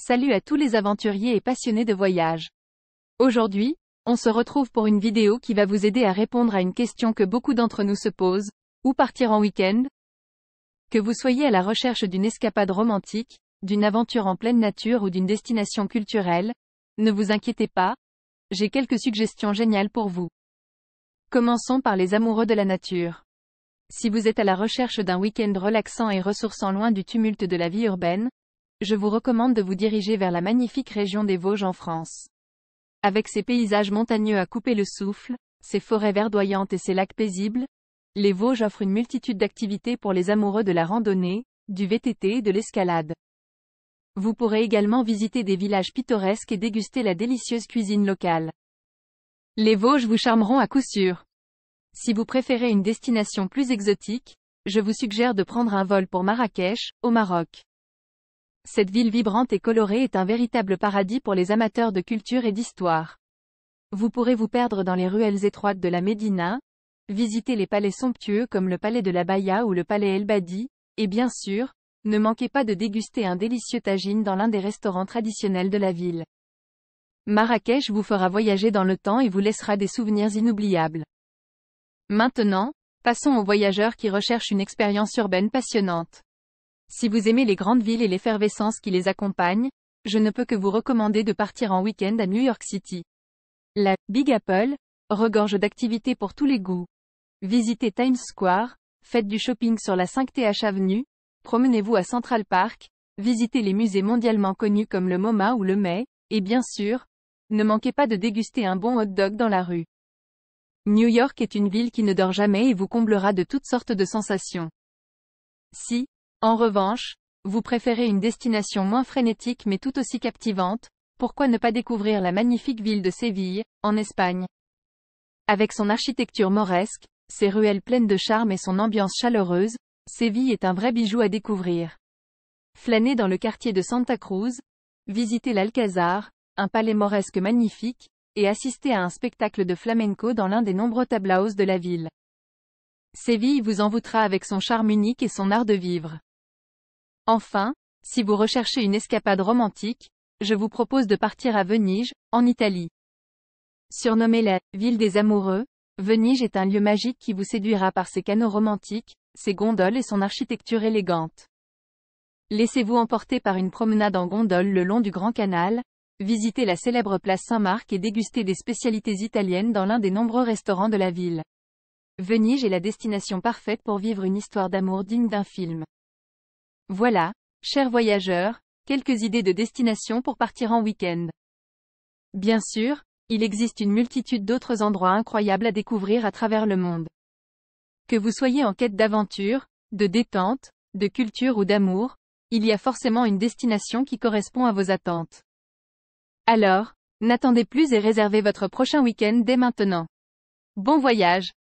Salut à tous les aventuriers et passionnés de voyage. Aujourd'hui, on se retrouve pour une vidéo qui va vous aider à répondre à une question que beaucoup d'entre nous se posent. Où partir en week-end? Que vous soyez à la recherche d'une escapade romantique, d'une aventure en pleine nature ou d'une destination culturelle, ne vous inquiétez pas, j'ai quelques suggestions géniales pour vous. Commençons par les amoureux de la nature. Si vous êtes à la recherche d'un week-end relaxant et ressourçant loin du tumulte de la vie urbaine, je vous recommande de vous diriger vers la magnifique région des Vosges en France. Avec ses paysages montagneux à couper le souffle, ses forêts verdoyantes et ses lacs paisibles, les Vosges offrent une multitude d'activités pour les amoureux de la randonnée, du VTT et de l'escalade. Vous pourrez également visiter des villages pittoresques et déguster la délicieuse cuisine locale. Les Vosges vous charmeront à coup sûr. Si vous préférez une destination plus exotique, je vous suggère de prendre un vol pour Marrakech, au Maroc. Cette ville vibrante et colorée est un véritable paradis pour les amateurs de culture et d'histoire. Vous pourrez vous perdre dans les ruelles étroites de la Médina, visiter les palais somptueux comme le palais de la Baïa ou le palais El Badi, et bien sûr, ne manquez pas de déguster un délicieux tagine dans l'un des restaurants traditionnels de la ville. Marrakech vous fera voyager dans le temps et vous laissera des souvenirs inoubliables. Maintenant, passons aux voyageurs qui recherchent une expérience urbaine passionnante. Si vous aimez les grandes villes et l'effervescence qui les accompagne, je ne peux que vous recommander de partir en week-end à New York City. La Big Apple regorge d'activités pour tous les goûts. Visitez Times Square, faites du shopping sur la 5th Avenue, promenez-vous à Central Park, visitez les musées mondialement connus comme le MoMA ou le Met, et bien sûr, ne manquez pas de déguster un bon hot dog dans la rue. New York est une ville qui ne dort jamais et vous comblera de toutes sortes de sensations. Si, en revanche, vous préférez une destination moins frénétique mais tout aussi captivante, pourquoi ne pas découvrir la magnifique ville de Séville, en Espagne? Avec son architecture mauresque, ses ruelles pleines de charme et son ambiance chaleureuse, Séville est un vrai bijou à découvrir. Flânez dans le quartier de Santa Cruz, visitez l'Alcazar, un palais mauresque magnifique, et assistez à un spectacle de flamenco dans l'un des nombreux tablaos de la ville. Séville vous envoûtera avec son charme unique et son art de vivre. Enfin, si vous recherchez une escapade romantique, je vous propose de partir à Venise, en Italie. Surnommée la ville des amoureux, Venise est un lieu magique qui vous séduira par ses canaux romantiques, ses gondoles et son architecture élégante. Laissez-vous emporter par une promenade en gondole le long du Grand Canal, visitez la célèbre place Saint-Marc et dégustez des spécialités italiennes dans l'un des nombreux restaurants de la ville. Venise est la destination parfaite pour vivre une histoire d'amour digne d'un film. Voilà, chers voyageurs, quelques idées de destinations pour partir en week-end. Bien sûr, il existe une multitude d'autres endroits incroyables à découvrir à travers le monde. Que vous soyez en quête d'aventure, de détente, de culture ou d'amour, il y a forcément une destination qui correspond à vos attentes. Alors, n'attendez plus et réservez votre prochain week-end dès maintenant. Bon voyage!